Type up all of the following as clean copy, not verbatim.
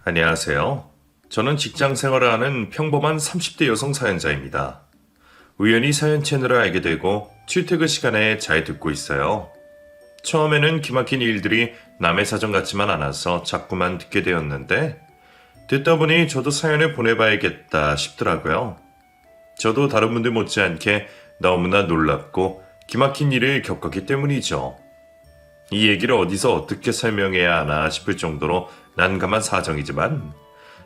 안녕하세요. 저는 직장 생활을 하는 평범한 30대 여성 사연자입니다. 우연히 사연 채널을 알게 되고 출퇴근 시간에 잘 듣고 있어요. 처음에는 기막힌 일들이 남의 사정 같지만 않아서 자꾸만 듣게 되었는데 듣다 보니 저도 사연을 보내봐야겠다 싶더라고요. 저도 다른 분들 못지않게 너무나 놀랍고 기막힌 일을 겪었기 때문이죠. 이 얘기를 어디서 어떻게 설명해야 하나 싶을 정도로 난감한 사정이지만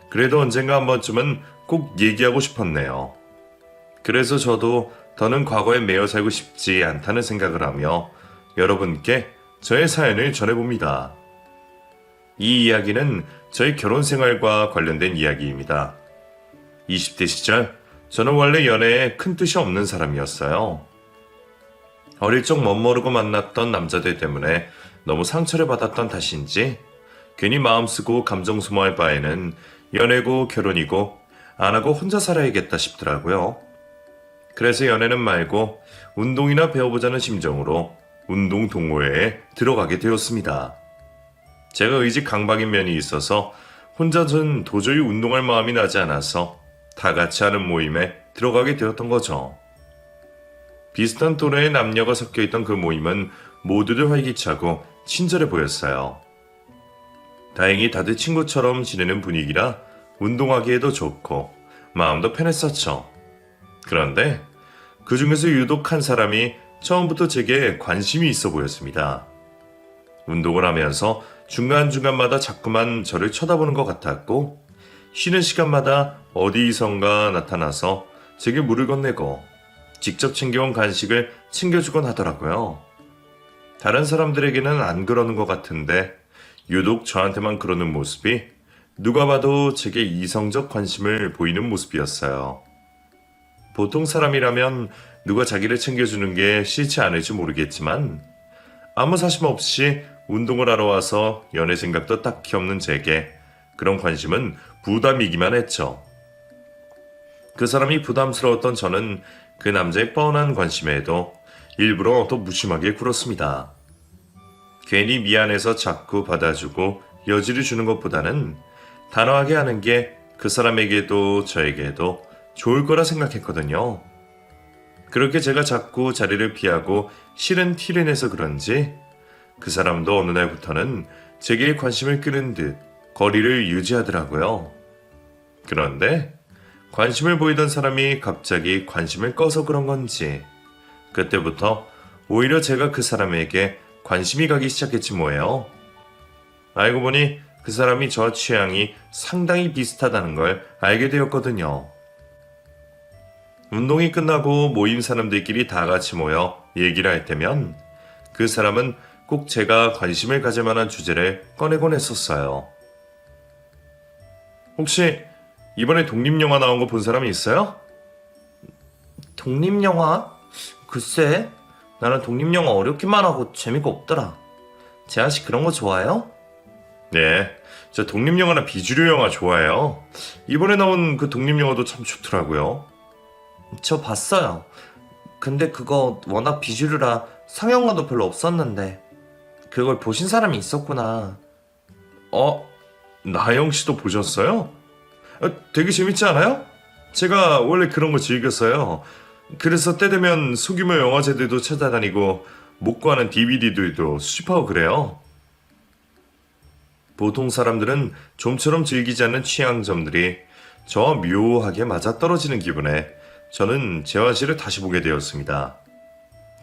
그래도 언젠가 한 번쯤은 꼭 얘기하고 싶었네요. 그래서 저도 더는 과거에 매여 살고 싶지 않다는 생각을 하며 여러분께 저의 사연을 전해봅니다. 이 이야기는 저희 결혼 생활과 관련된 이야기입니다. 20대 시절 저는 원래 연애에 큰 뜻이 없는 사람이었어요. 어릴 적 멋모르고 만났던 남자들 때문에 너무 상처를 받았던 탓인지 괜히 마음 쓰고 감정 소모할 바에는 연애고 결혼이고 안 하고 혼자 살아야겠다 싶더라고요. 그래서 연애는 말고 운동이나 배워보자는 심정으로 운동 동호회에 들어가게 되었습니다. 제가 의지 강박인 면이 있어서 혼자서는 도저히 운동할 마음이 나지 않아서 다 같이 하는 모임에 들어가게 되었던 거죠. 비슷한 또래의 남녀가 섞여있던 그 모임은 모두들 활기차고 친절해 보였어요. 다행히 다들 친구처럼 지내는 분위기라 운동하기에도 좋고 마음도 편했었죠. 그런데 그 중에서 유독 한 사람이 처음부터 제게 관심이 있어 보였습니다. 운동을 하면서 중간중간마다 자꾸만 저를 쳐다보는 것 같았고 쉬는 시간마다 어디선가 나타나서 제게 물을 건네고 직접 챙겨온 간식을 챙겨주곤 하더라고요. 다른 사람들에게는 안 그러는 것 같은데 유독 저한테만 그러는 모습이 누가 봐도 제게 이성적 관심을 보이는 모습이었어요. 보통 사람이라면 누가 자기를 챙겨주는 게 싫지 않을지 모르겠지만 아무 사심 없이 운동을 하러 와서 연애 생각도 딱히 없는 제게 그런 관심은 부담이기만 했죠. 그 사람이 부담스러웠던 저는 그 남자의 뻔한 관심에도 일부러 더 무심하게 굴었습니다. 괜히 미안해서 자꾸 받아주고 여지를 주는 것보다는 단호하게 하는 게 그 사람에게도 저에게도 좋을 거라 생각했거든요. 그렇게 제가 자꾸 자리를 피하고 싫은 티를 내서 그런지 그 사람도 어느 날부터는 제게 관심을 끄는 듯 거리를 유지하더라고요. 그런데 관심을 보이던 사람이 갑자기 관심을 꺼서 그런 건지 그때부터 오히려 제가 그 사람에게 관심이 가기 시작했지 뭐예요. 알고 보니 그 사람이 저 취향이 상당히 비슷하다는 걸 알게 되었거든요. 운동이 끝나고 모임 사람들끼리 다 같이 모여 얘기를 할 때면 그 사람은 꼭 제가 관심을 가질 만한 주제를 꺼내곤 했었어요. 혹시 이번에 독립영화 나온 거 본 사람이 있어요? 독립영화? 글쎄, 나는 독립영화 어렵기만 하고 재미가 없더라. 재한씨 그런 거 좋아해요? 네, 저 독립영화나 비주류 영화 좋아해요. 이번에 나온 그 독립영화도 참 좋더라고요. 저 봤어요. 근데 그거 워낙 비주류라 상영관도 별로 없었는데 그걸 보신 사람이 있었구나. 나영 씨도 보셨어요? 되게 재밌지 않아요? 제가 원래 그런 거 즐겼어요. 그래서 때 되면 소규모 영화제들도 찾아다니고 못 구하는 DVD들도 수집하고 그래요. 보통 사람들은 좀처럼 즐기지 않는 취향점들이 저와 묘하게 맞아떨어지는 기분에 저는 재환 씨를 다시 보게 되었습니다.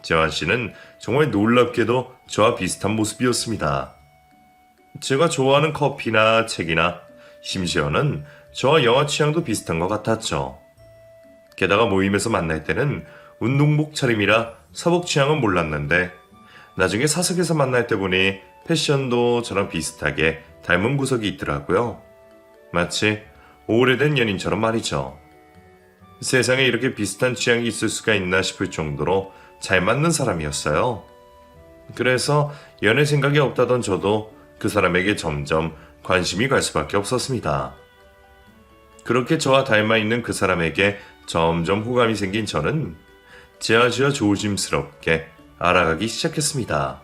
재환 씨는 정말 놀랍게도 저와 비슷한 모습이었습니다. 제가 좋아하는 커피나 책이나 심지어는 저와 영화 취향도 비슷한 것 같았죠. 게다가 모임에서 만날 때는 운동복 차림이라 사복 취향은 몰랐는데 나중에 사석에서 만날 때 보니 패션도 저랑 비슷하게 닮은 구석이 있더라고요. 마치 오래된 연인처럼 말이죠. 세상에 이렇게 비슷한 취향이 있을 수가 있나 싶을 정도로 잘 맞는 사람이었어요. 그래서 연애 생각이 없다던 저도 그 사람에게 점점 관심이 갈 수밖에 없었습니다. 그렇게 저와 닮아있는 그 사람에게 점점 호감이 생긴 저는 지아지아 조심스럽게 알아가기 시작했습니다.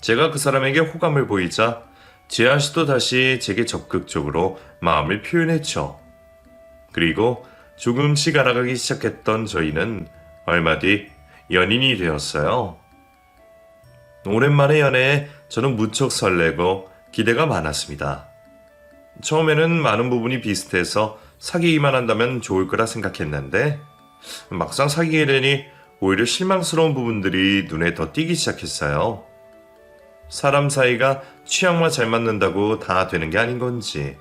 제가 그 사람에게 호감을 보이자 재한 씨도 다시 제게 적극적으로 마음을 표현했죠. 그리고 조금씩 알아가기 시작했던 저희는 얼마 뒤 연인이 되었어요. 오랜만에 연애에 저는 무척 설레고 기대가 많았습니다. 처음에는 많은 부분이 비슷해서 사귀기만 한다면 좋을 거라 생각했는데 막상 사귀게 되니 오히려 실망스러운 부분들이 눈에 더 띄기 시작했어요. 사람 사이가 취향만 잘 맞는다고 다 되는 게 아닌 건지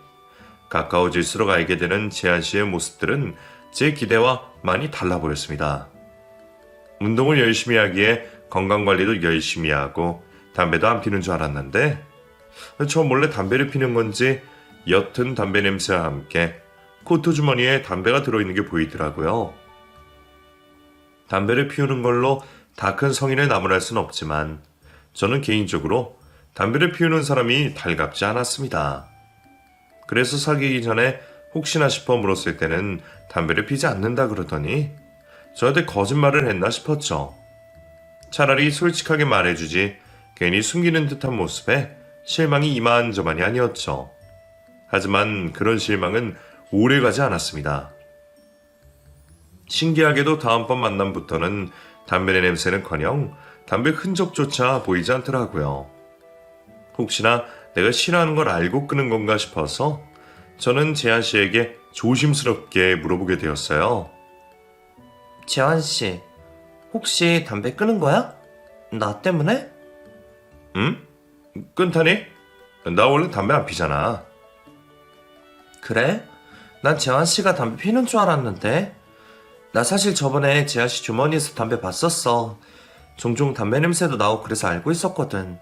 가까워질수록 알게 되는 재한 씨의 모습들은 제 기대와 많이 달라 보였습니다. 운동을 열심히 하기에 건강관리도 열심히 하고 담배도 안 피는 줄 알았는데 저 몰래 담배를 피는 건지 옅은 담배 냄새와 함께 코트 주머니에 담배가 들어있는 게 보이더라고요. 담배를 피우는 걸로 다 큰 성인을 나무랄 순 없지만 저는 개인적으로 담배를 피우는 사람이 달갑지 않았습니다. 그래서 사귀기 전에 혹시나 싶어 물었을 때는 담배를 피지 않는다 그러더니 저한테 거짓말을 했나 싶었죠. 차라리 솔직하게 말해주지 괜히 숨기는 듯한 모습에 실망이 이만저만이 아니었죠. 하지만 그런 실망은 오래가지 않았습니다. 신기하게도 다음번 만남부터는 담배 냄새는커녕 담배 흔적조차 보이지 않더라고요. 혹시나 내가 싫어하는 걸 알고 끄는 건가 싶어서 저는 재한 씨에게 조심스럽게 물어보게 되었어요. 재환 씨, 혹시 담배 끄는 거야? 나 때문에? 응? 끊다니? 나 원래 담배 안 피잖아. 그래? 난 재환 씨가 담배 피는 줄 알았는데. 나 사실 저번에 재환 씨 주머니에서 담배 봤었어. 종종 담배 냄새도 나고 그래서 알고 있었거든.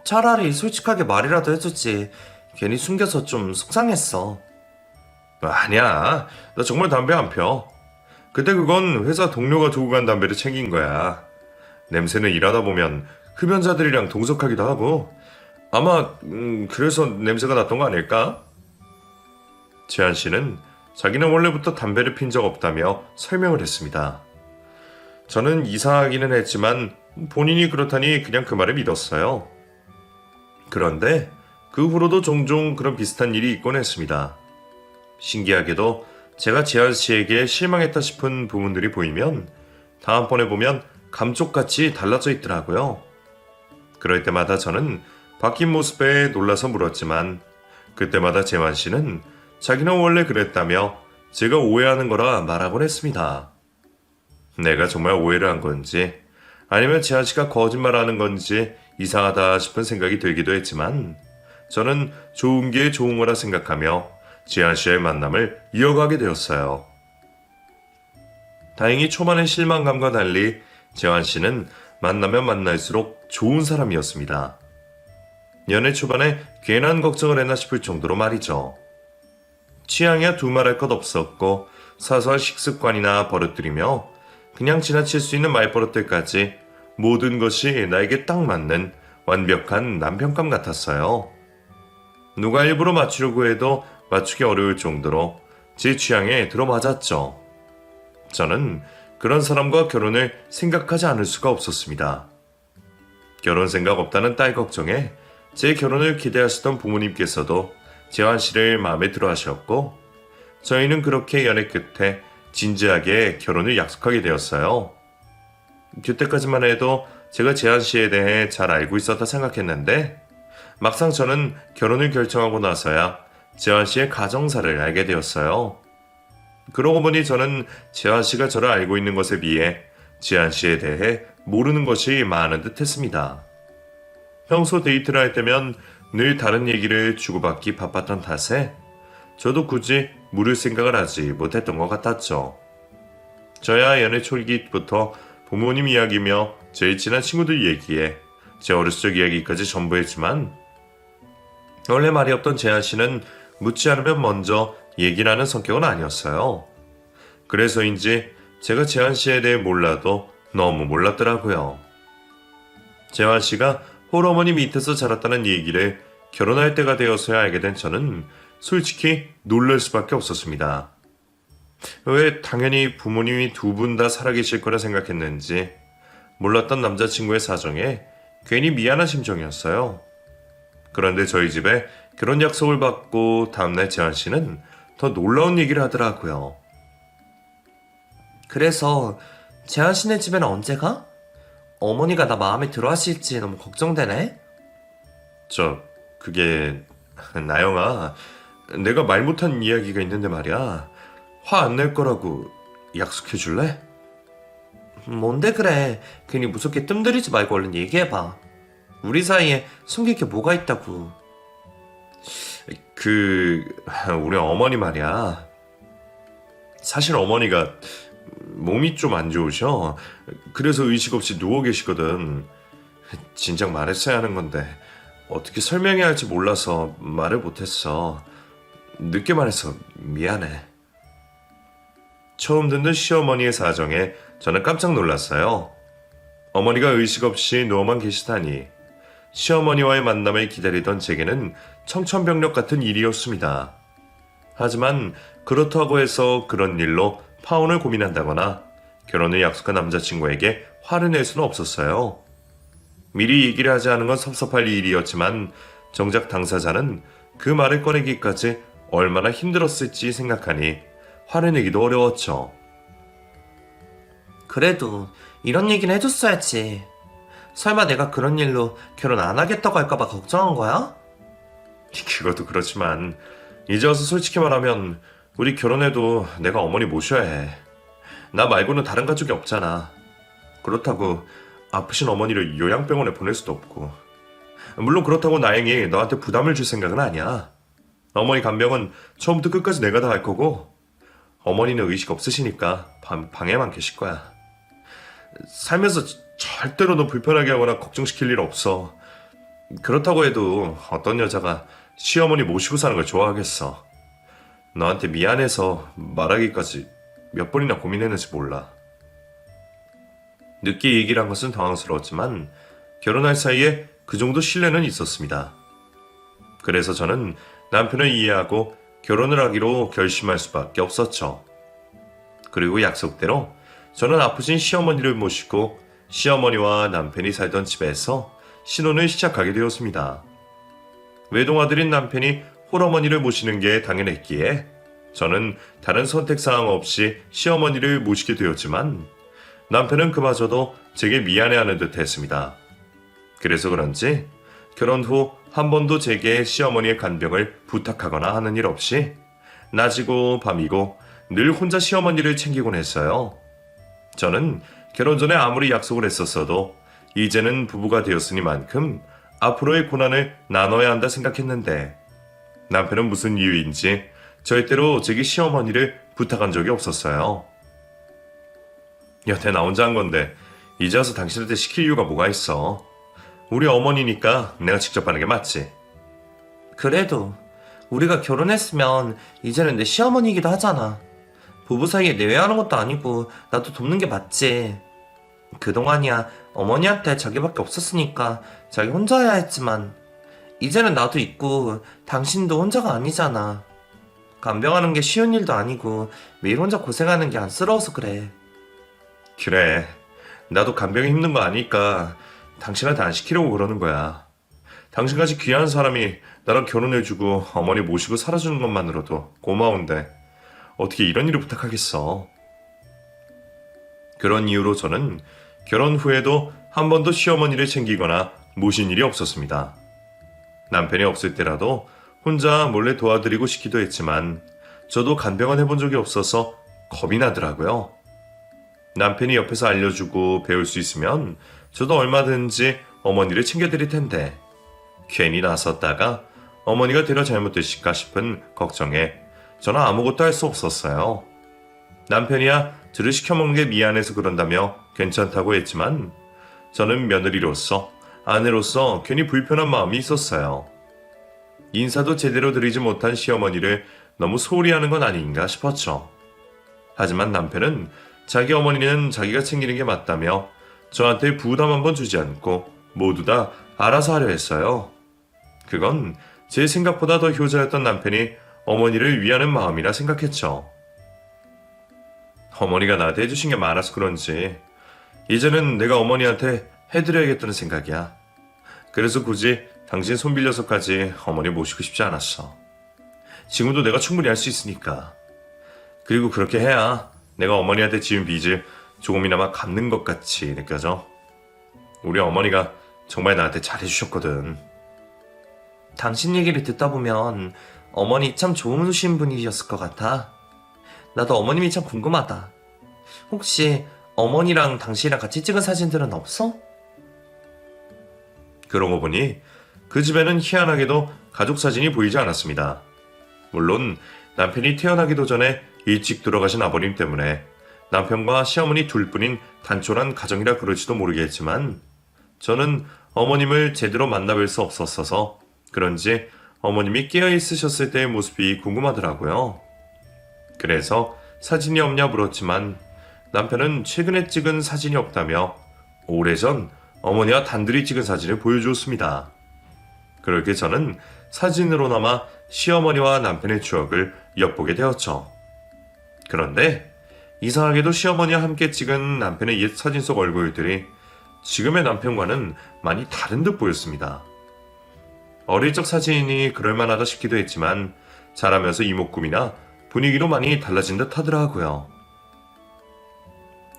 차라리 솔직하게 말이라도 해주지. 괜히 숨겨서 좀 속상했어. 아니야. 나 정말 담배 안 펴. 그때 그건 회사 동료가 두고 간 담배를 챙긴 거야. 냄새는 일하다 보면 흡연자들이랑 동석하기도 하고 아마 그래서 냄새가 났던 거 아닐까? 재한 씨는 자기는 원래부터 담배를 핀 적 없다며 설명을 했습니다. 저는 이상하기는 했지만 본인이 그렇다니 그냥 그 말을 믿었어요. 그런데 그 후로도 종종 그런 비슷한 일이 있곤 했습니다. 신기하게도 제가 재한 씨에게 실망했다 싶은 부분들이 보이면 다음번에 보면 감쪽같이 달라져 있더라고요. 그럴 때마다 저는 바뀐 모습에 놀라서 물었지만 그때마다 재환 씨는 자기는 원래 그랬다며 제가 오해하는 거라 말하곤 했습니다. 내가 정말 오해를 한 건지 아니면 재한 씨가 거짓말하는 건지 이상하다 싶은 생각이 들기도 했지만 저는 좋은 게 좋은 거라 생각하며 재한 씨의 만남을 이어가게 되었어요. 다행히 초반의 실망감과 달리 재환 씨는 만나면 만날수록 좋은 사람이었습니다. 연애 초반에 괜한 걱정을 했나 싶을 정도로 말이죠. 취향이야 두말할 것 없었고 사소한 식습관이나 버릇들이며 그냥 지나칠 수 있는 말버릇들까지 모든 것이 나에게 딱 맞는 완벽한 남편감 같았어요. 누가 일부러 맞추려고 해도 맞추기 어려울 정도로 제 취향에 들어맞았죠. 저는 그런 사람과 결혼을 생각하지 않을 수가 없었습니다. 결혼 생각 없다는 딸 걱정에 제 결혼을 기대하시던 부모님께서도 재환 씨를 마음에 들어 하셨고 저희는 그렇게 연애 끝에 진지하게 결혼을 약속하게 되었어요. 그때까지만 해도 제가 재환 씨에 대해 잘 알고 있었다 생각했는데 막상 저는 결혼을 결정하고 나서야 재환 씨의 가정사를 알게 되었어요. 그러고 보니 저는 재환 씨가 저를 알고 있는 것에 비해 재환 씨에 대해 모르는 것이 많은 듯 했습니다. 평소 데이트를 할 때면 늘 다른 얘기를 주고받기 바빴던 탓에 저도 굳이 물을 생각을 하지 못했던 것 같았죠. 저야 연애 초기부터 부모님 이야기며 제일 친한 친구들 얘기에 제 어렸을 적 이야기까지 전부 했지만 원래 말이 없던 재한 씨는 묻지 않으면 먼저 얘기를 하는 성격은 아니었어요. 그래서인지 제가 재한 씨에 대해 몰라도 너무 몰랐더라고요. 재한 씨가 홀어머니 밑에서 자랐다는 얘기를 결혼할 때가 되어서야 알게 된 저는 솔직히 놀랄 수밖에 없었습니다. 왜 당연히 부모님이 두 분 다 살아계실 거라 생각했는지 몰랐던 남자친구의 사정에 괜히 미안한 심정이었어요. 그런데 저희 집에 결혼 약속을 받고 다음날 재환 씨는 더 놀라운 얘기를 하더라고요. 그래서 재환 씨네 집에는 언제 가? 어머니가 나 마음에 들어 하실지 너무 걱정되네. 그게 나영아, 내가 말 못한 이야기가 있는데 말이야. 화 안 낼 거라고 약속해 줄래? 뭔데 그래. 괜히 무섭게 뜸들이지 말고 얼른 얘기해봐. 우리 사이에 숨길 게 뭐가 있다고. 우리 어머니 말이야. 사실 어머니가 몸이 좀 안 좋으셔. 그래서 의식 없이 누워 계시거든. 진작 말했어야 하는 건데 어떻게 설명해야 할지 몰라서 말을 못했어. 늦게 말해서 미안해. 처음 듣는 시어머니의 사정에 저는 깜짝 놀랐어요. 어머니가 의식 없이 누워만 계시다니. 시어머니와의 만남을 기다리던 제게는 청천벽력 같은 일이었습니다. 하지만 그렇다고 해서 그런 일로 파혼을 고민한다거나 결혼을 약속한 남자친구에게 화를 낼 수는 없었어요. 미리 얘기를 하지 않은 건 섭섭할 일이었지만 정작 당사자는 그 말을 꺼내기까지 얼마나 힘들었을지 생각하니 화를 내기도 어려웠죠. 그래도 이런 얘기는 해줬어야지. 설마 내가 그런 일로 결혼 안 하겠다고 할까봐 걱정한 거야? 그것도 그렇지만 이제 와서 솔직히 말하면 우리 결혼해도 내가 어머니 모셔야 해. 나 말고는 다른 가족이 없잖아. 그렇다고 아프신 어머니를 요양병원에 보낼 수도 없고. 물론 그렇다고 나영이 너한테 부담을 줄 생각은 아니야. 어머니 간병은 처음부터 끝까지 내가 다 할 거고 어머니는 의식 없으시니까 방에만 계실 거야. 살면서 절대로 너 불편하게 하거나 걱정시킬 일 없어. 그렇다고 해도 어떤 여자가 시어머니 모시고 사는 걸 좋아하겠어. 너한테 미안해서 말하기까지 몇 번이나 고민했는지 몰라. 늦게 얘기를 한 것은 당황스러웠지만 결혼할 사이에 그 정도 신뢰는 있었습니다. 그래서 저는 남편을 이해하고 결혼을 하기로 결심할 수밖에 없었죠. 그리고 약속대로 저는 아프신 시어머니를 모시고 시어머니와 남편이 살던 집에서 신혼을 시작하게 되었습니다. 외동아들인 남편이 홀어머니를 모시는 게 당연했기에 저는 다른 선택사항 없이 시어머니를 모시게 되었지만 남편은 그마저도 제게 미안해하는 듯 했습니다. 그래서 그런지 결혼 후 한 번도 제게 시어머니의 간병을 부탁하거나 하는 일 없이 낮이고 밤이고 늘 혼자 시어머니를 챙기곤 했어요. 저는 결혼 전에 아무리 약속을 했었어도 이제는 부부가 되었으니만큼 앞으로의 고난을 나눠야 한다 생각했는데 남편은 무슨 이유인지 절대로 제게 시어머니를 부탁한 적이 없었어요. 여태 나 혼자 한 건데 이제 와서 당신한테 시킬 이유가 뭐가 있어. 우리 어머니니까 내가 직접 하는 게 맞지. 그래도 우리가 결혼했으면 이제는 내 시어머니이기도 하잖아. 부부 사이에 내외하는 것도 아니고 나도 돕는 게 맞지. 그동안이야 어머니한테 자기밖에 없었으니까 자기 혼자 해야 했지만 이제는 나도 있고 당신도 혼자가 아니잖아. 간병하는 게 쉬운 일도 아니고 매일 혼자 고생하는 게 안쓰러워서 그래. 그래, 나도 간병이 힘든 거 아니까 당신한테 안 시키려고 그러는 거야. 당신같이 귀한 사람이 나랑 결혼해주고 어머니 모시고 살아주는 것만으로도 고마운데 어떻게 이런 일을 부탁하겠어. 그런 이유로 저는 결혼 후에도 한 번도 시어머니를 챙기거나 모신 일이 없었습니다. 남편이 없을 때라도 혼자 몰래 도와드리고 싶기도 했지만 저도 간병은 해본 적이 없어서 겁이 나더라고요. 남편이 옆에서 알려주고 배울 수 있으면 저도 얼마든지 어머니를 챙겨드릴 텐데 괜히 나섰다가 어머니가 되려 잘못되실까 싶은 걱정에 저는 아무것도 할 수 없었어요. 남편이야 들을 시켜먹는 게 미안해서 그런다며 괜찮다고 했지만 저는 며느리로서 아내로서 괜히 불편한 마음이 있었어요. 인사도 제대로 드리지 못한 시어머니를 너무 소홀히 하는 건 아닌가 싶었죠. 하지만 남편은 자기 어머니는 자기가 챙기는 게 맞다며 저한테 부담 한번 주지 않고 모두 다 알아서 하려 했어요. 그건 제 생각보다 더 효자였던 남편이 어머니를 위하는 마음이라 생각했죠. 어머니가 나한테 해주신 게 많아서 그런지 이제는 내가 어머니한테 해드려야겠다는 생각이야. 그래서 굳이 당신 손 빌려서까지 어머니 모시고 싶지 않았어. 지금도 내가 충분히 할 수 있으니까. 그리고 그렇게 해야 내가 어머니한테 지은 빚을 조금이나마 갚는 것 같이 느껴져. 우리 어머니가 정말 나한테 잘해주셨거든. 당신 얘기를 듣다 보면 어머니 참 좋으신 분이셨을 것 같아. 나도 어머님이 참 궁금하다. 혹시 어머니랑 당신이랑 같이 찍은 사진들은 없어? 그러고 보니 그 집에는 희한하게도 가족 사진이 보이지 않았습니다. 물론 남편이 태어나기도 전에 일찍 돌아가신 아버님 때문에 남편과 시어머니 둘뿐인 단촐한 가정이라 그럴지도 모르겠지만 저는 어머님을 제대로 만나뵐 수 없었어서 그런지 어머님이 깨어있으셨을 때의 모습이 궁금하더라고요. 그래서 사진이 없냐 물었지만 남편은 최근에 찍은 사진이 없다며 오래전 어머니와 단둘이 찍은 사진을 보여주었습니다. 그렇게 저는 사진으로나마 시어머니와 남편의 추억을 엿보게 되었죠. 그런데 이상하게도 시어머니와 함께 찍은 남편의 옛 사진 속 얼굴들이 지금의 남편과는 많이 다른 듯 보였습니다. 어릴 적 사진이 그럴만하다 싶기도 했지만 자라면서 이목구비나 분위기로 많이 달라진 듯 하더라고요.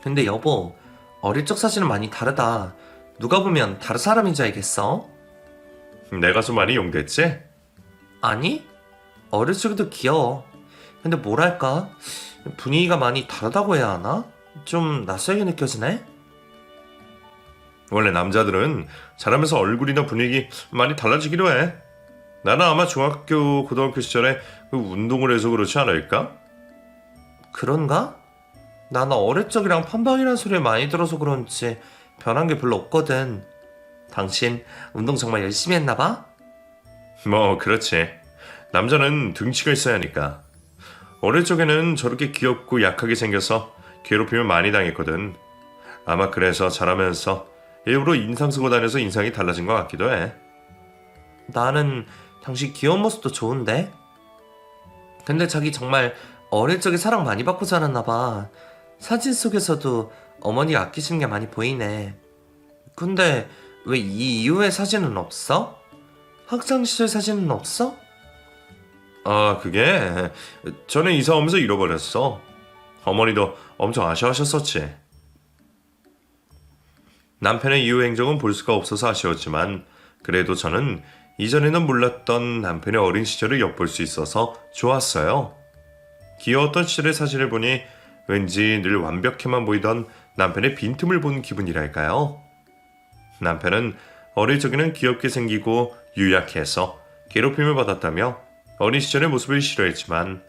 근데 여보, 어릴 적 사진은 많이 다르다. 누가 보면 다른 사람인 줄 알겠어? 내가 좀 많이 용됐지? 아니? 어릴 적에도 귀여워. 근데 뭐랄까? 분위기가 많이 다르다고 해야 하나? 좀 낯설게 느껴지네? 원래 남자들은 자라면서 얼굴이나 분위기 많이 달라지기도 해. 나는 아마 중학교, 고등학교 시절에 그 운동을 해서 그렇지 않을까? 그런가? 나는 어릴 적이랑 판박이란 소리를 많이 들어서 그런지 변한 게 별로 없거든. 당신 운동 정말 열심히 했나 봐? 뭐 그렇지. 남자는 등치가 있어야 하니까. 어릴 적에는 저렇게 귀엽고 약하게 생겨서 괴롭힘을 많이 당했거든. 아마 그래서 자라면서 일부러 인상 쓰고 다녀서 인상이 달라진 것 같기도 해. 나는 당신 귀여운 모습도 좋은데? 근데 자기 정말 어릴 적에 사랑 많이 받고 자랐나 봐. 사진 속에서도 어머니가 아끼시는 게 많이 보이네. 근데 왜 이 이후의 사진은 없어? 학창시절 사진은 없어? 아, 그게 전에 이사 오면서 잃어버렸어. 어머니도 엄청 아쉬워하셨었지. 남편의 이후 행적은 볼 수가 없어서 아쉬웠지만 그래도 저는 이전에는 몰랐던 남편의 어린 시절을 엿볼 수 있어서 좋았어요. 귀여웠던 시절의 사진을 보니 왠지 늘 완벽해만 보이던 남편의 빈틈을 본 기분이랄까요? 남편은 어릴 적에는 귀엽게 생기고 유약해서 괴롭힘을 받았다며 어린 시절의 모습을 싫어했지만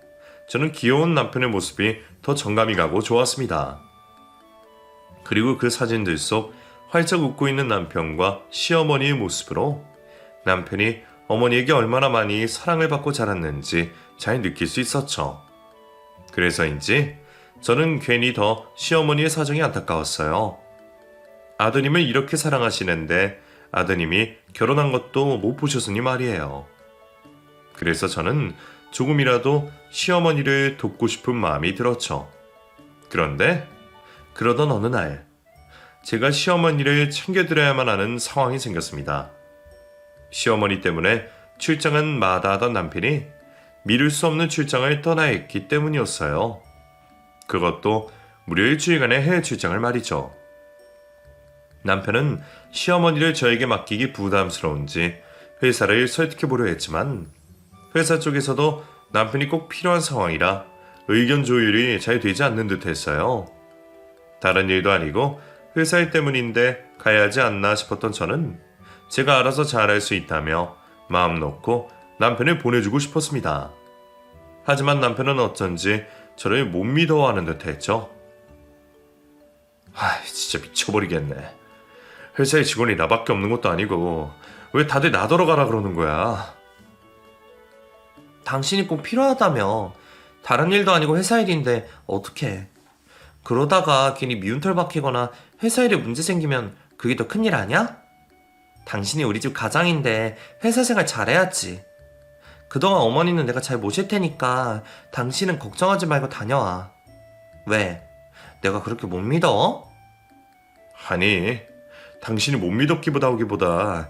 저는 귀여운 남편의 모습이 더 정감이 가고 좋았습니다. 그리고 그 사진들 속 활짝 웃고 있는 남편과 시어머니의 모습으로 남편이 어머니에게 얼마나 많이 사랑을 받고 자랐는지 잘 느낄 수 있었죠. 그래서인지 저는 괜히 더 시어머니의 사정이 안타까웠어요. 아드님을 이렇게 사랑하시는데 아드님이 결혼한 것도 못 보셨으니 말이에요. 그래서 저는 조금이라도 시어머니를 돕고 싶은 마음이 들었죠. 그런데 그러던 어느 날 제가 시어머니를 챙겨드려야만 하는 상황이 생겼습니다. 시어머니 때문에 출장은 마다하던 남편이 미룰 수 없는 출장을 떠나야 했기 때문이었어요. 그것도 무려 일주일간의 해외 출장을 말이죠. 남편은 시어머니를 저에게 맡기기 부담스러운지 회사를 설득해보려 했지만 회사 쪽에서도 남편이 꼭 필요한 상황이라 의견 조율이 잘 되지 않는 듯 했어요. 다른 일도 아니고 회사 일 때문인데 가야 하지 않나 싶었던 저는 제가 알아서 잘할 수 있다며 마음 놓고 남편을 보내주고 싶었습니다. 하지만 남편은 어쩐지 저를 못 믿어하는 듯 했죠. 진짜 미쳐버리겠네. 회사에 직원이 나밖에 없는 것도 아니고 왜 다들 나더러 가라 그러는 거야. 당신이 꼭 필요하다며. 다른 일도 아니고 회사 일인데 어떡해. 그러다가 괜히 미운 털 박히거나 회사 일에 문제 생기면 그게 더 큰일 아니야? 당신이 우리 집 가장인데 회사 생활 잘해야지. 그동안 어머니는 내가 잘 모실 테니까 당신은 걱정하지 말고 다녀와. 왜? 내가 그렇게 못 믿어? 아니, 당신이 못 믿었기보다 오기보다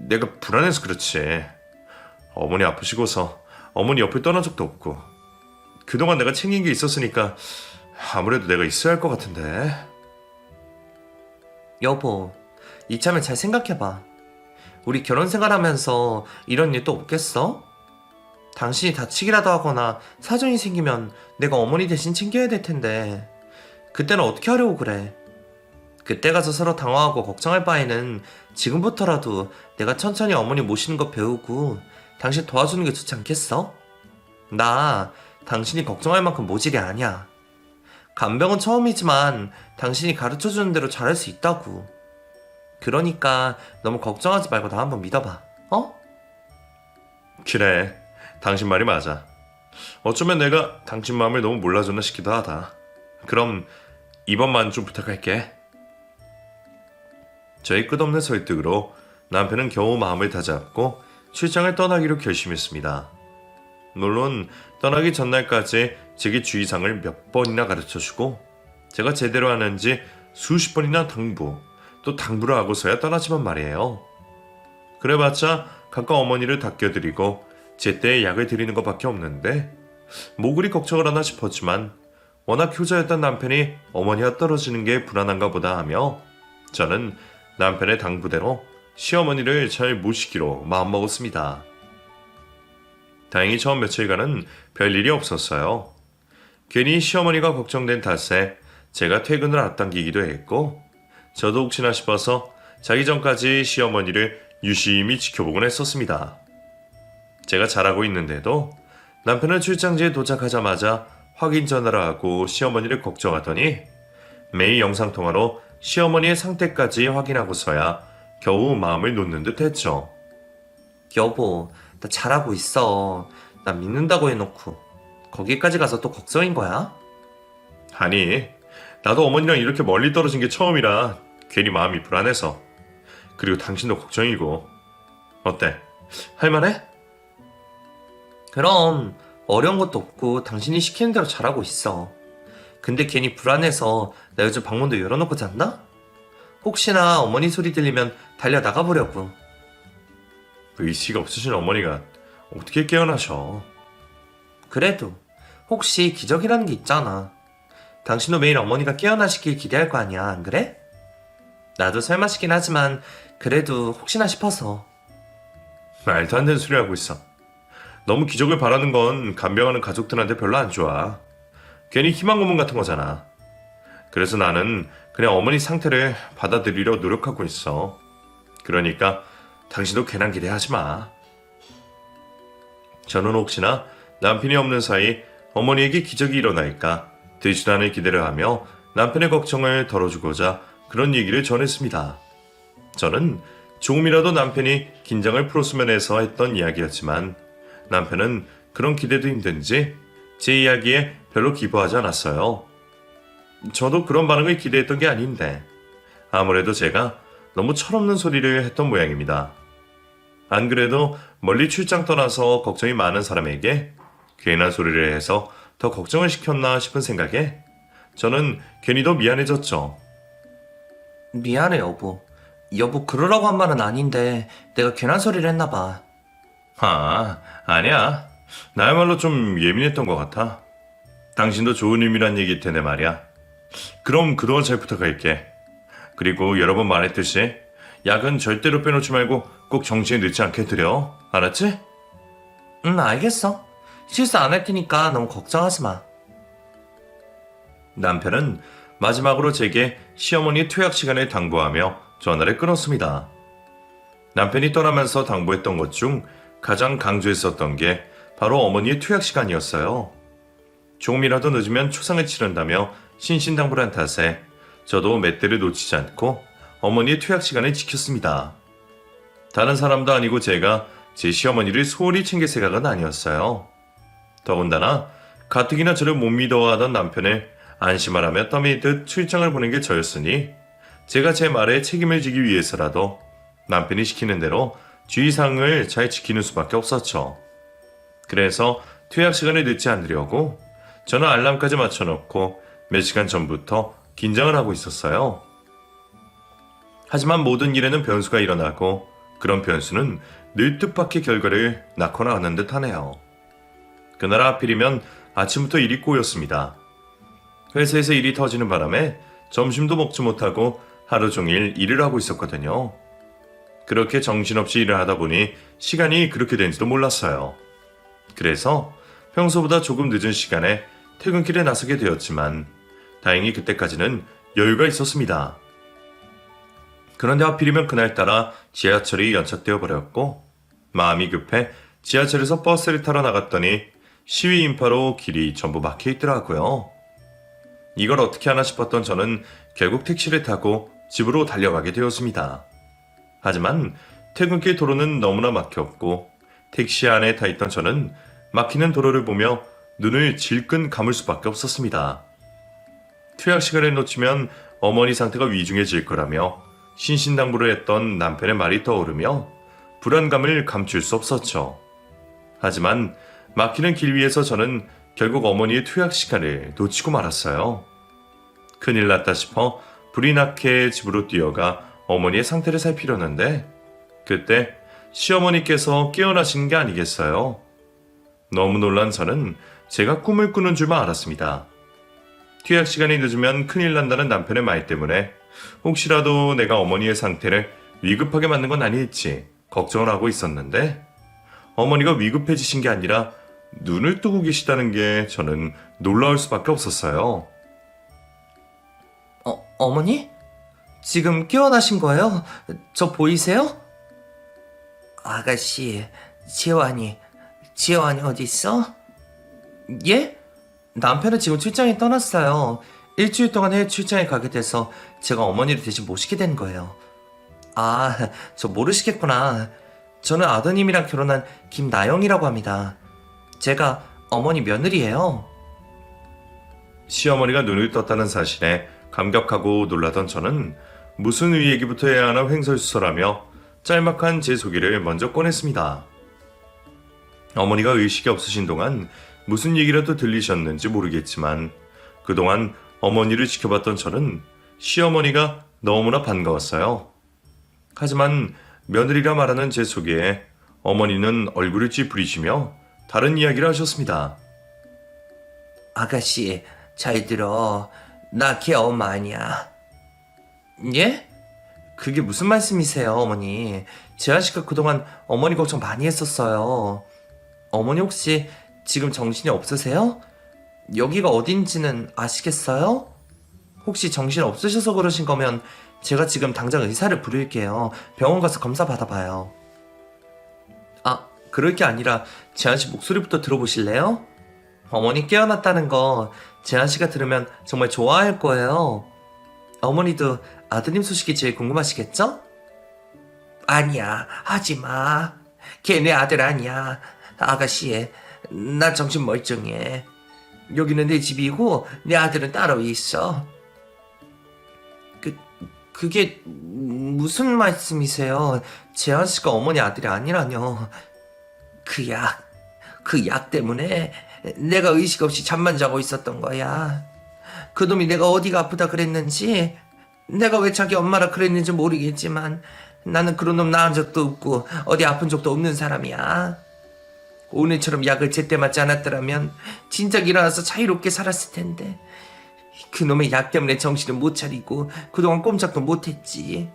내가 불안해서 그렇지. 어머니 아프시고서 어머니 옆을 떠난 적도 없고 그동안 내가 챙긴 게 있었으니까 아무래도 내가 있어야 할 것 같은데. 여보, 이참에 잘 생각해봐. 우리 결혼 생활하면서 이런 일 또 없겠어? 당신이 다치기라도 하거나 사정이 생기면 내가 어머니 대신 챙겨야 될 텐데 그때는 어떻게 하려고 그래? 그때 가서 서로 당황하고 걱정할 바에는 지금부터라도 내가 천천히 어머니 모시는 거 배우고 당신 도와주는 게 좋지 않겠어? 나 당신이 걱정할 만큼 모질이 아니야. 간병은 처음이지만 당신이 가르쳐주는 대로 잘할 수 있다고. 그러니까 너무 걱정하지 말고 나 한번 믿어봐. 어? 그래, 당신 말이 맞아. 어쩌면 내가 당신 마음을 너무 몰라줬나 싶기도 하다. 그럼 이번만 좀 부탁할게. 저의 끝없는 설득으로 남편은 겨우 마음을 다잡고 출장을 떠나기로 결심했습니다. 물론 떠나기 전날까지 제게 주의사항을 몇 번이나 가르쳐주고 제가 제대로 하는지 수십 번이나 또 당부를 하고서야 떠나지만 말이에요. 그래봤자 각각 어머니를 닦여드리고 제때에 약을 드리는 것밖에 없는데 뭐 그리 걱정을 하나 싶었지만 워낙 효자였던 남편이 어머니와 떨어지는 게 불안한가 보다 하며 저는 남편의 당부대로 시어머니를 잘 모시기로 마음먹었습니다. 다행히 처음 며칠간은 별일이 없었어요. 괜히 시어머니가 걱정된 탓에 제가 퇴근을 앞당기기도 했고 저도 혹시나 싶어서 자기 전까지 시어머니를 유심히 지켜보곤 했었습니다. 제가 잘하고 있는데도 남편은 출장지에 도착하자마자 확인 전화를 하고 시어머니를 걱정하더니 매일 영상통화로 시어머니의 상태까지 확인하고서야 겨우 마음을 놓는 듯 했죠. 여보, 나 잘하고 있어. 나 믿는다고 해놓고 거기까지 가서 또 걱정인 거야? 아니, 나도 어머니랑 이렇게 멀리 떨어진 게 처음이라 괜히 마음이 불안해서. 그리고 당신도 걱정이고. 어때? 할만해? 그럼 어려운 것도 없고 당신이 시키는 대로 잘하고 있어. 근데 괜히 불안해서 나 요즘 방문도 열어놓고 잤나? 혹시나 어머니 소리 들리면 달려 나가보려고. 의식이 없으신 어머니가 어떻게 깨어나셔? 그래도 혹시 기적이라는 게 있잖아. 당신도 매일 어머니가 깨어나시길 기대할 거 아니야, 안 그래? 나도 설마 싶긴 하지만 그래도 혹시나 싶어서. 말도 안 되는 소리 하고 있어. 너무 기적을 바라는 건 간병하는 가족들한테 별로 안 좋아. 괜히 희망 고문 같은 거잖아. 그래서 나는 그냥 어머니 상태를 받아들이려 노력하고 있어. 그러니까 당신도 괜한 기대하지 마. 저는 혹시나 남편이 없는 사이 어머니에게 기적이 일어날까 되지도 않을 기대를 하며 남편의 걱정을 덜어주고자 그런 얘기를 전했습니다. 저는 조금이라도 남편이 긴장을 풀었으면 해서 했던 이야기였지만 남편은 그런 기대도 힘든지 제 이야기에 별로 기뻐하지 않았어요. 저도 그런 반응을 기대했던 게 아닌데 아무래도 제가 너무 철없는 소리를 했던 모양입니다. 안 그래도 멀리 출장 떠나서 걱정이 많은 사람에게 괜한 소리를 해서 더 걱정을 시켰나 싶은 생각에 저는 괜히 더 미안해졌죠. 미안해, 여보. 여보 그러라고 한 말은 아닌데 내가 괜한 소리를 했나 봐. 아니야. 나야말로 좀 예민했던 것 같아. 당신도 좋은 의미란 얘기일 텐데 말이야. 그럼 그동안 잘 부탁할게. 그리고 여러 번 말했듯이 약은 절대로 빼놓지 말고 꼭 정시에 넣지 않게 드려. 알았지? 응, 알겠어. 실수 안 할 테니까 너무 걱정하지 마. 남편은 마지막으로 제게 시어머니의 투약 시간을 당부하며 전화를 끊었습니다. 남편이 떠나면서 당부했던 것 중 가장 강조했었던 게 바로 어머니의 투약 시간이었어요. 조금이라도 늦으면 초상을 치른다며 신신당부란 탓에 저도 맷대를 놓치지 않고 어머니의 투약 시간을 지켰습니다. 다른 사람도 아니고 제가 제 시어머니를 소홀히 챙길 생각은 아니었어요. 더군다나 가뜩이나 저를 못 믿어하던 남편을 안심하라며 떠밀듯 출장을 보낸 게 저였으니 제가 제 말에 책임을 지기 위해서라도 남편이 시키는 대로 주의사항을 잘 지키는 수밖에 없었죠. 그래서 투약 시간을 늦지 않으려고 저는 알람까지 맞춰놓고 몇 시간 전부터 긴장을 하고 있었어요. 하지만 모든 일에는 변수가 일어나고 그런 변수는 늘 뜻밖의 결과를 낳거나 하는 듯 하네요. 그날 하필이면 아침부터 일이 꼬였습니다. 회사에서 일이 터지는 바람에 점심도 먹지 못하고 하루 종일 일을 하고 있었거든요. 그렇게 정신없이 일을 하다 보니 시간이 그렇게 된지도 몰랐어요. 그래서 평소보다 조금 늦은 시간에 퇴근길에 나서게 되었지만 다행히 그때까지는 여유가 있었습니다. 그런데 하필이면 그날따라 지하철이 연착되어 버렸고 마음이 급해 지하철에서 버스를 타러 나갔더니 시위 인파로 길이 전부 막혀 있더라고요. 이걸 어떻게 하나 싶었던 저는 결국 택시를 타고 집으로 달려가게 되었습니다. 하지만 퇴근길 도로는 너무나 막혔고 택시 안에 타 있던 저는 막히는 도로를 보며 눈을 질끈 감을 수밖에 없었습니다. 투약 시간을 놓치면 어머니 상태가 위중해질 거라며 신신당부를 했던 남편의 말이 떠오르며 불안감을 감출 수 없었죠. 하지만 막히는 길 위에서 저는 결국 어머니의 투약 시간을 놓치고 말았어요. 큰일 났다 싶어 불이 나게 집으로 뛰어가 어머니의 상태를 살피려는데 그때 시어머니께서 깨어나신 게 아니겠어요. 너무 놀란 저는 제가 꿈을 꾸는 줄만 알았습니다. 투약 시간이 늦으면 큰일 난다는 남편의 말 때문에 혹시라도 내가 어머니의 상태를 위급하게 만든 건 아닐지 걱정을 하고 있었는데 어머니가 위급해지신 게 아니라 눈을 뜨고 계시다는 게 저는 놀라울 수밖에 없었어요. 어머니? 지금 깨어나신 거예요? 저 보이세요? 아가씨, 지환이 어디 있어? 예? 남편은 지금 출장에 떠났어요. 일주일 동안 해외 출장에 가게 돼서 제가 어머니를 대신 모시게 된 거예요. 아, 저 모르시겠구나. 저는 아드님이랑 결혼한 김나영이라고 합니다. 제가 어머니 며느리예요. 시어머니가 눈을 떴다는 사실에 감격하고 놀라던 저는 무슨 얘기부터 해야 하나 횡설수설하며 짤막한 제 소개를 먼저 꺼냈습니다. 어머니가 의식이 없으신 동안 무슨 얘기라도 들리셨는지 모르겠지만 그동안 어머니를 지켜봤던 저는 시어머니가 너무나 반가웠어요. 하지만 며느리라 말하는 제 소개에 어머니는 얼굴을 찌푸리시며 다른 이야기를 하셨습니다. 아가씨, 잘 들어. 나 걔 엄마 아니야. 예? 그게 무슨 말씀이세요, 어머니? 재환 씨가 그동안 어머니 걱정 많이 했었어요. 어머니 혹시 지금 정신이 없으세요? 여기가 어딘지는 아시겠어요? 혹시 정신 없으셔서 그러신 거면 제가 지금 당장 의사를 부를게요. 병원 가서 검사 받아봐요. 아, 그럴 게 아니라 재환 씨 목소리부터 들어보실래요? 어머니 깨어났다는 거 재환 씨가 들으면 정말 좋아할 거예요. 어머니도 아드님 소식이 제일 궁금하시겠죠? 아니야, 하지마. 걔 내 아들 아니야. 아가씨, 나 정신 멀쩡해. 여기는 내 집이고 내 아들은 따로 있어. 그게 무슨 말씀이세요? 재환 씨가 어머니 아들이 아니라뇨. 그 약 때문에 내가 의식 없이 잠만 자고 있었던 거야. 그놈이 내가 어디가 아프다 그랬는지, 내가 왜 자기 엄마라 그랬는지 모르겠지만 나는 그런 놈 낳은 적도 없고 어디 아픈 적도 없는 사람이야. 오늘처럼 약을 제때 맞지 않았더라면 진작 일어나서 자유롭게 살았을 텐데 그놈의 약 때문에 정신을 못 차리고 그동안 꼼짝도 못했지.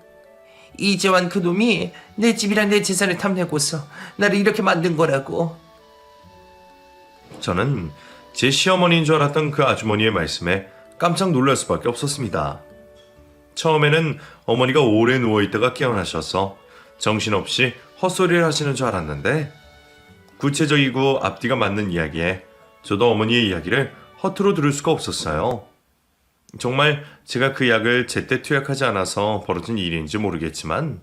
이재환 그놈이 내 집이랑 내 재산을 탐내고서 나를 이렇게 만든 거라고. 저는 제 시어머니인 줄 알았던 그 아주머니의 말씀에 깜짝 놀랄 수밖에 없었습니다. 처음에는 어머니가 오래 누워있다가 깨어나셔서 정신없이 헛소리를 하시는 줄 알았는데 구체적이고 앞뒤가 맞는 이야기에 저도 어머니의 이야기를 허투루 들을 수가 없었어요. 정말 제가 그 약을 제때 투약하지 않아서 벌어진 일인지 모르겠지만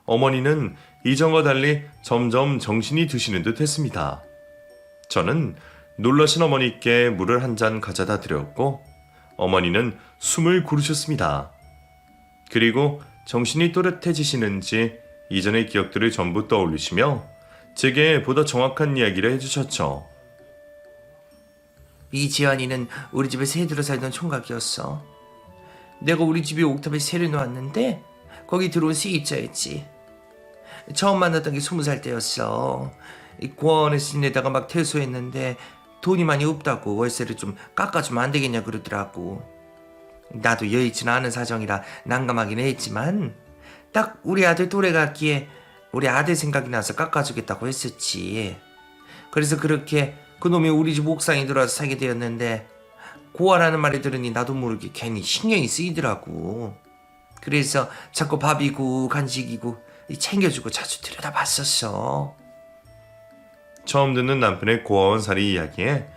어머니는 이전과 달리 점점 정신이 드시는 듯 했습니다. 저는 놀라신 어머니께 물을 한 잔 가져다 드렸고 어머니는 숨을 고르셨습니다. 그리고 정신이 또렷해지시는지 이전의 기억들을 전부 떠올리시며 제게 보다 정확한 이야기를 해주셨죠. 이지환이는 우리 집에 새 들어 살던 총각이었어. 내가 우리 집에 옥탑에 새를 놓았는데 거기 들어온 세입자였지. 처음 만났던 게 20살 때였어. 이 고아원에서 지내다가 막 퇴소했는데 돈이 많이 없다고 월세를 좀 깎아주면 안 되겠냐 그러더라고. 나도 여의치는 않은 사정이라 난감하긴 했지만 딱 우리 아들 또래 같기에 우리 아들 생각이 나서 깎아주겠다고 했었지. 그래서 그렇게 그놈이 우리 집 옥상에 들어와서 살게 되었는데 고아라는 말을 들으니 나도 모르게 괜히 신경이 쓰이더라고. 그래서 자꾸 밥이고 간식이고 챙겨주고 자주 들여다봤었어. 처음 듣는 남편의 고아원 살이 이야기에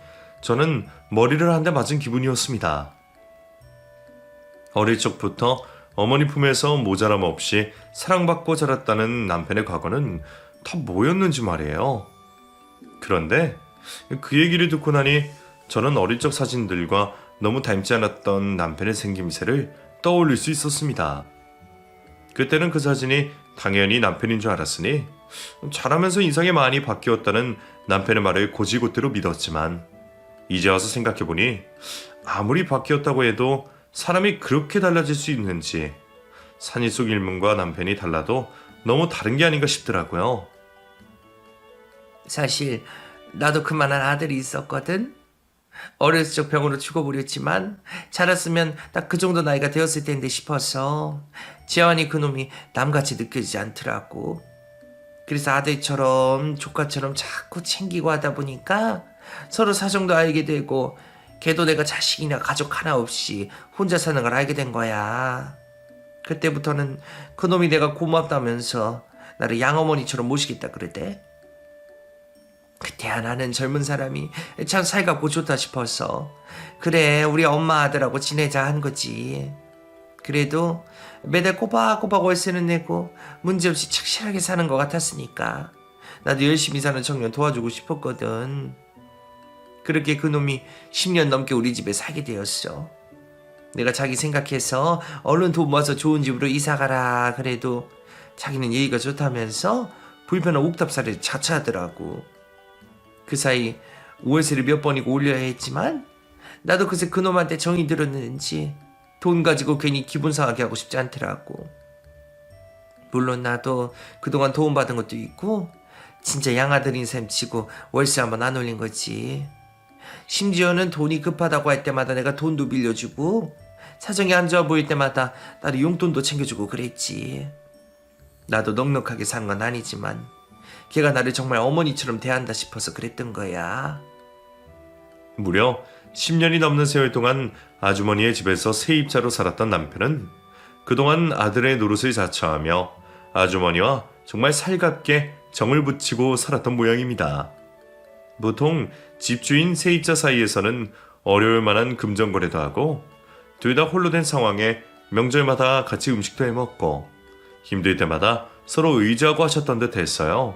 저는 머리를 한 대 맞은 기분이었습니다. 어릴 적부터 어머니 품에서 모자람 없이 사랑받고 자랐다는 남편의 과거는 다 뭐였는지 말이에요. 그런데 그 얘기를 듣고 나니 저는 어릴 적 사진들과 너무 닮지 않았던 남편의 생김새를 떠올릴 수 있었습니다. 그때는 그 사진이 당연히 남편인 줄 알았으니 자라면서 인상이 많이 바뀌었다는 남편의 말을 곧이곧대로 믿었지만 이제 와서 생각해보니 아무리 바뀌었다고 해도 사람이 그렇게 달라질 수 있는지 산이속 일문과 남편이 달라도 너무 다른 게 아닌가 싶더라고요. 사실 나도 그만한 아들이 있었거든. 어렸을 적 병으로 죽어버렸지만 자랐으면 딱 그 정도 나이가 되었을 텐데 싶어서 재환이 그놈이 남같이 느껴지지 않더라고. 그래서 아들처럼 조카처럼 자꾸 챙기고 하다 보니까 서로 사정도 알게 되고 걔도 내가 자식이나 가족 하나 없이 혼자 사는 걸 알게 된 거야. 그때부터는 그놈이 내가 고맙다면서 나를 양어머니처럼 모시겠다 그러대. 그때야 나는 젊은 사람이 참 살갑고 좋다 싶어서 그래 우리 엄마 아들하고 지내자 한 거지. 그래도 매달 꼬박꼬박 월세는 내고 문제없이 착실하게 사는 것 같았으니까 나도 열심히 사는 청년 도와주고 싶었거든. 그렇게 그놈이 10년 넘게 우리 집에 살게 되었어. 내가 자기 생각해서 얼른 돈 모아서 좋은 집으로 이사가라 그래도 자기는 예의가 좋다면서 불편한 옥탑살이를 자처하더라고. 그 사이 월세를 몇 번이고 올려야 했지만 나도 그새 그놈한테 정이 들었는지 돈 가지고 괜히 기분 상하게 하고 싶지 않더라고. 물론 나도 그동안 도움받은 것도 있고 진짜 양아들인 셈 치고 월세 한번 안 올린 거지. 심지어는 돈이 급하다고 할 때마다 내가 돈도 빌려주고 사정이 안 좋아 보일 때마다 나를 용돈도 챙겨주고 그랬지. 나도 넉넉하게 산 건 아니지만 걔가 나를 정말 어머니처럼 대한다 싶어서 그랬던 거야. 무려 10년이 넘는 세월 동안 아주머니의 집에서 세입자로 살았던 남편은 그동안 아들의 노릇을 자처하며 아주머니와 정말 살갑게 정을 붙이고 살았던 모양입니다. 보통 집주인 세입자 사이에서는 어려울 만한 금전거래도 하고 둘 다 홀로 된 상황에 명절마다 같이 음식도 해먹고 힘들 때마다 서로 의지하고 하셨던 듯 했어요.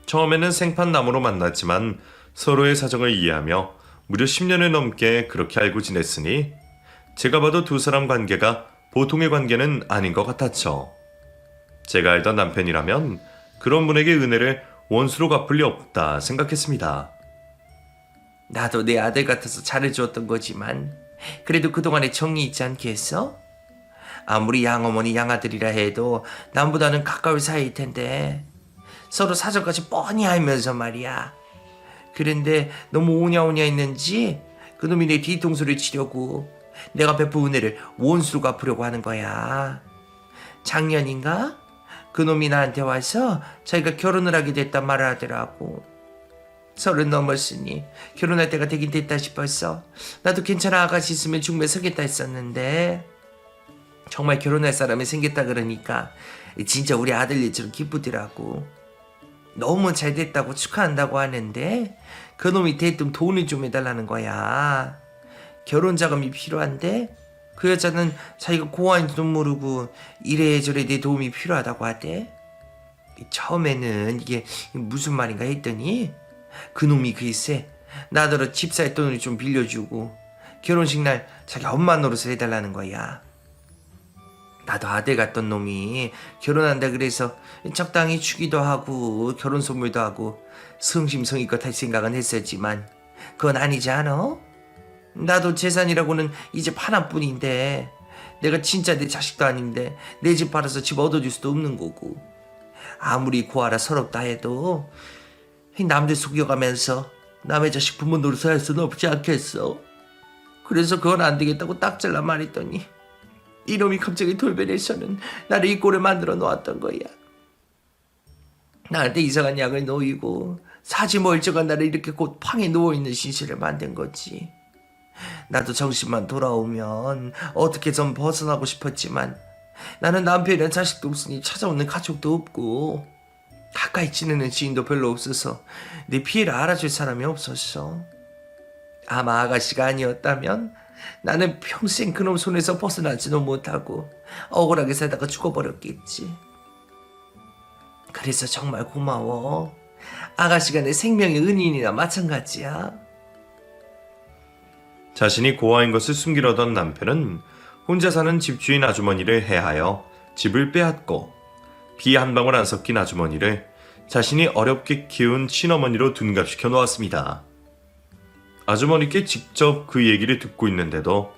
처음에는 생판남으로 만났지만 서로의 사정을 이해하며 무려 10년을 넘게 그렇게 알고 지냈으니 제가 봐도 두 사람 관계가 보통의 관계는 아닌 것 같았죠. 제가 알던 남편이라면 그런 분에게 은혜를 원수로 갚을 리 없다 생각했습니다. 나도 내 아들 같아서 잘해주었던 거지만 그래도 그동안에 정이 있지 않겠어? 아무리 양어머니 양아들이라 해도 남보다는 가까울 사이일 텐데 서로 사정까지 뻔히 알면서 말이야. 그런데 너무 오냐오냐 했는지 그놈이 내 뒤통수를 치려고 내가 베푼 은혜를 원수로 갚으려고 하는 거야. 작년인가? 그놈이 나한테 와서 자기가 결혼을 하게 됐단 말을 하더라고. 30 넘었으니 결혼할 때가 되긴 됐다 싶었어. 나도 괜찮아 아가씨 있으면 중매 서겠다 했었는데 정말 결혼할 사람이 생겼다 그러니까 진짜 우리 아들 일처럼 기쁘더라고. 너무 잘 됐다고 축하한다고 하는데 그놈이 대뜸 돈을 좀 해달라는 거야. 결혼 자금이 필요한데 그 여자는 자기가 고아인지도 모르고 이래저래 내 도움이 필요하다고 하대. 처음에는 이게 무슨 말인가 했더니 그놈이 글쎄 나더러 집 살 돈을 좀 빌려주고 결혼식 날 자기 엄마 노릇을 해달라는 거야. 나도 아들 같던 놈이 결혼한다 그래서 적당히 주기도 하고 결혼 선물도 하고 성심성의껏 할 생각은 했었지만 그건 아니지 않아? 나도 재산이라고는 이제 하나뿐인데 내가 진짜 내 자식도 아닌데 내 집 팔아서 집 얻어줄 수도 없는 거고. 아무리 고아라 서럽다 해도 남들 속여가면서 남의 자식 부모 노릇을 할 수는 없지 않겠어. 그래서 그건 안 되겠다고 딱 잘라 말했더니 이놈이 갑자기 돌변해서는 나를 이 꼴을 만들어 놓았던 거야. 나한테 이상한 약을 놓이고 사지 멀쩡한 나를 이렇게 곧 방에 누워있는 신세를 만든 거지. 나도 정신만 돌아오면 어떻게든 벗어나고 싶었지만 나는 남편이란 자식도 없으니 찾아오는 가족도 없고 가까이 지내는 지인도 별로 없어서 내 피해를 알아줄 사람이 없었어. 아마 아가씨가 아니었다면 나는 평생 그놈 손에서 벗어나지도 못하고 억울하게 살다가 죽어버렸겠지. 그래서 정말 고마워. 아가씨가 내 생명의 은인이나 마찬가지야. 자신이 고아인 것을 숨기려던 남편은 혼자 사는 집주인 아주머니를 해하여 집을 빼앗고 비 한 방울 안 섞인 아주머니를 자신이 어렵게 키운 친어머니로 둔갑시켜 놓았습니다. 아주머니께 직접 그 얘기를 듣고 있는데도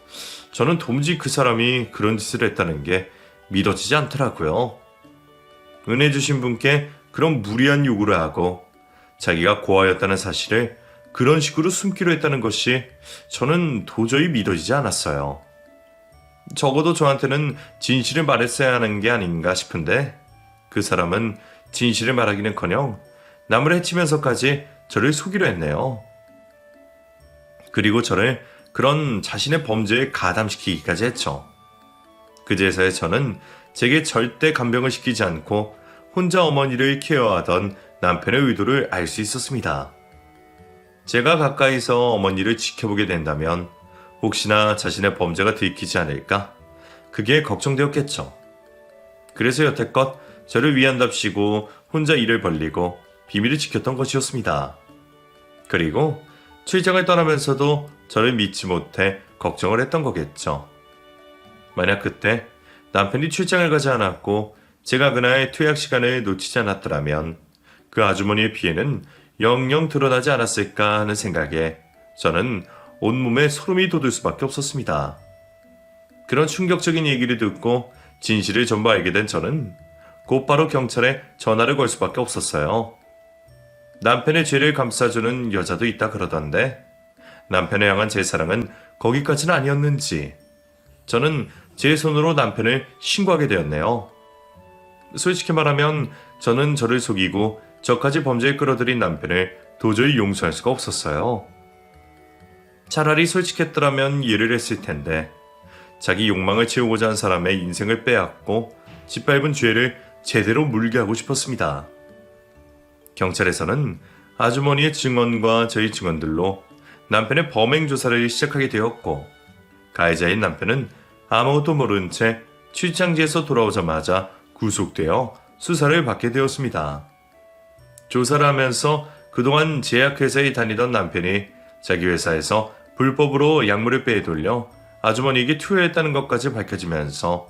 저는 도무지 그 사람이 그런 짓을 했다는 게 믿어지지 않더라고요. 은혜 주신 분께 그런 무리한 요구를 하고 자기가 고아였다는 사실을 그런 식으로 숨기로 했다는 것이 저는 도저히 믿어지지 않았어요. 적어도 저한테는 진실을 말했어야 하는 게 아닌가 싶은데 그 사람은 진실을 말하기는커녕 남을 해치면서까지 저를 속이려 했네요. 그리고 저를 그런 자신의 범죄에 가담시키기까지 했죠. 그제서야 저는 제게 절대 간병을 시키지 않고 혼자 어머니를 케어하던 남편의 의도를 알 수 있었습니다. 제가 가까이서 어머니를 지켜보게 된다면 혹시나 자신의 범죄가 들키지 않을까? 그게 걱정되었겠죠. 그래서 여태껏 저를 위한답시고 혼자 일을 벌리고 비밀을 지켰던 것이었습니다. 그리고 출장을 떠나면서도 저를 믿지 못해 걱정을 했던 거겠죠. 만약 그때 남편이 출장을 가지 않았고 제가 그날 투약 시간을 놓치지 않았더라면 그 아주머니의 피해는 영영 드러나지 않았을까 하는 생각에 저는 온몸에 소름이 돋을 수밖에 없었습니다. 그런 충격적인 얘기를 듣고 진실을 전부 알게 된 저는 곧바로 경찰에 전화를 걸 수밖에 없었어요. 남편의 죄를 감싸주는 여자도 있다 그러던데 남편을 향한 제 사랑은 거기까지는 아니었는지 저는 제 손으로 남편을 신고하게 되었네요. 솔직히 말하면 저는 저를 속이고 저까지 범죄에 끌어들인 남편을 도저히 용서할 수가 없었어요. 차라리 솔직했더라면 이해를 했을 텐데 자기 욕망을 채우고자 한 사람의 인생을 빼앗고 짓밟은 죄를 제대로 물게 하고 싶었습니다. 경찰에서는 아주머니의 증언과 저희 증언들로 남편의 범행 조사를 시작하게 되었고 가해자인 남편은 아무것도 모른 채 출장지에서 돌아오자마자 구속되어 수사를 받게 되었습니다. 조사를 하면서 그동안 제약회사에 다니던 남편이 자기 회사에서 불법으로 약물을 빼돌려 아주머니에게 투여했다는 것까지 밝혀지면서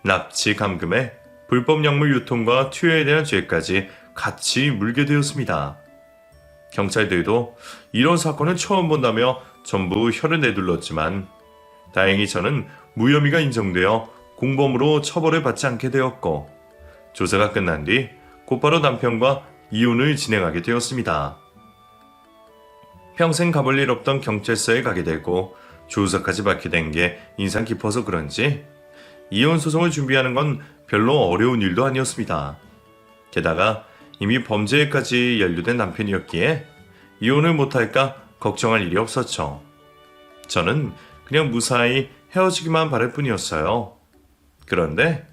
납치 감금에 불법 약물 유통과 투여에 대한 죄까지 같이 물게 되었습니다. 경찰들도 이런 사건은 처음 본다며 전부 혀를 내둘렀지만 다행히 저는 무혐의가 인정되어 공범으로 처벌을 받지 않게 되었고 조사가 끝난 뒤 곧바로 남편과 이혼을 진행하게 되었습니다. 평생 가볼 일 없던 경찰서에 가게 되고 조사까지 받게 된 게 인상 깊어서 그런지 이혼 소송을 준비하는 건 별로 어려운 일도 아니었습니다. 게다가 이미 범죄에까지 연루된 남편이었기에 이혼을 못할까 걱정할 일이 없었죠. 저는 그냥 무사히 헤어지기만 바랄 뿐이었어요. 그런데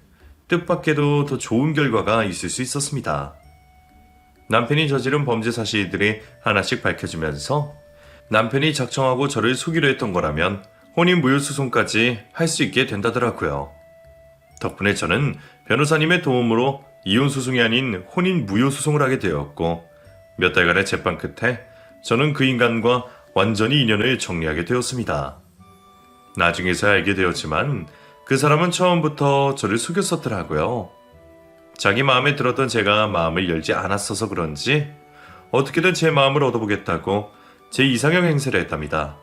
뜻밖에도 더 좋은 결과가 있을 수 있었습니다. 남편이 저지른 범죄 사실들이 하나씩 밝혀지면서 남편이 작정하고 저를 속이려 했던 거라면 혼인 무효 소송까지 할 수 있게 된다더라고요. 덕분에 저는 변호사님의 도움으로 이혼 소송이 아닌 혼인 무효 소송을 하게 되었고 몇 달간의 재판 끝에 저는 그 인간과 완전히 인연을 정리하게 되었습니다. 나중에서야 알게 되었지만 그 사람은 처음부터 저를 속였었더라고요. 자기 마음에 들었던 제가 마음을 열지 않았어서 그런지 어떻게든 제 마음을 얻어보겠다고 제 이상형 행세를 했답니다.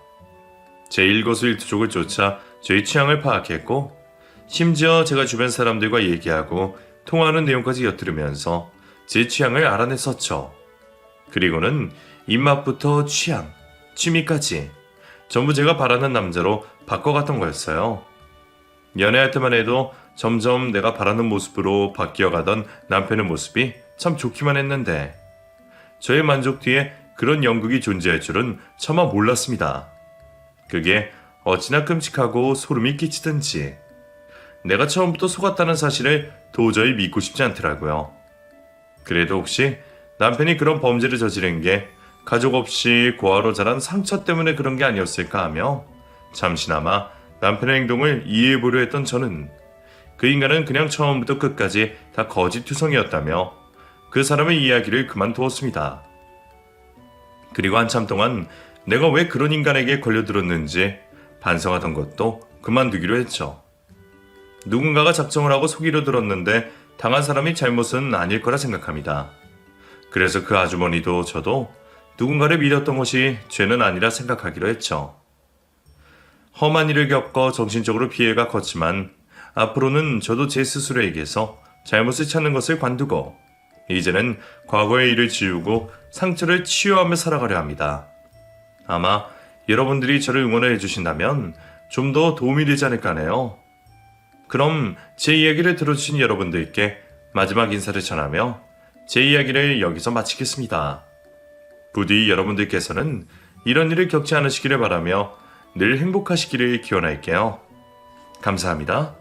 제 일거수일투족을 쫓아 저의 취향을 파악했고 심지어 제가 주변 사람들과 얘기하고 통화하는 내용까지 엿들으면서 제 취향을 알아냈었죠. 그리고는 입맛부터 취향, 취미까지 전부 제가 바라는 남자로 바꿔갔던 거였어요. 연애할 때만 해도 점점 내가 바라는 모습으로 바뀌어가던 남편의 모습이 참 좋기만 했는데 저의 만족 뒤에 그런 연극이 존재할 줄은 차마 몰랐습니다. 그게 어찌나 끔찍하고 소름이 끼치든지 내가 처음부터 속았다는 사실을 도저히 믿고 싶지 않더라고요. 그래도 혹시 남편이 그런 범죄를 저지른 게 가족 없이 고아로 자란 상처 때문에 그런 게 아니었을까 하며 잠시나마 남편의 행동을 이해해보려 했던 저는 그 인간은 그냥 처음부터 끝까지 다 거짓투성이었다며 그 사람의 이야기를 그만두었습니다. 그리고 한참 동안 내가 왜 그런 인간에게 걸려들었는지 반성하던 것도 그만두기로 했죠. 누군가가 작정을 하고 속이려 들었는데 당한 사람이 잘못은 아닐 거라 생각합니다. 그래서 그 아주머니도 저도 누군가를 믿었던 것이 죄는 아니라 생각하기로 했죠. 험한 일을 겪어 정신적으로 피해가 컸지만 앞으로는 저도 제 스스로에게서 잘못을 찾는 것을 관두고 이제는 과거의 일을 지우고 상처를 치유하며 살아가려 합니다. 아마 여러분들이 저를 응원해 주신다면 좀 더 도움이 되지 않을까 하네요. 그럼 제 이야기를 들어주신 여러분들께 마지막 인사를 전하며 제 이야기를 여기서 마치겠습니다. 부디 여러분들께서는 이런 일을 겪지 않으시기를 바라며 늘 행복하시기를 기원할게요. 감사합니다.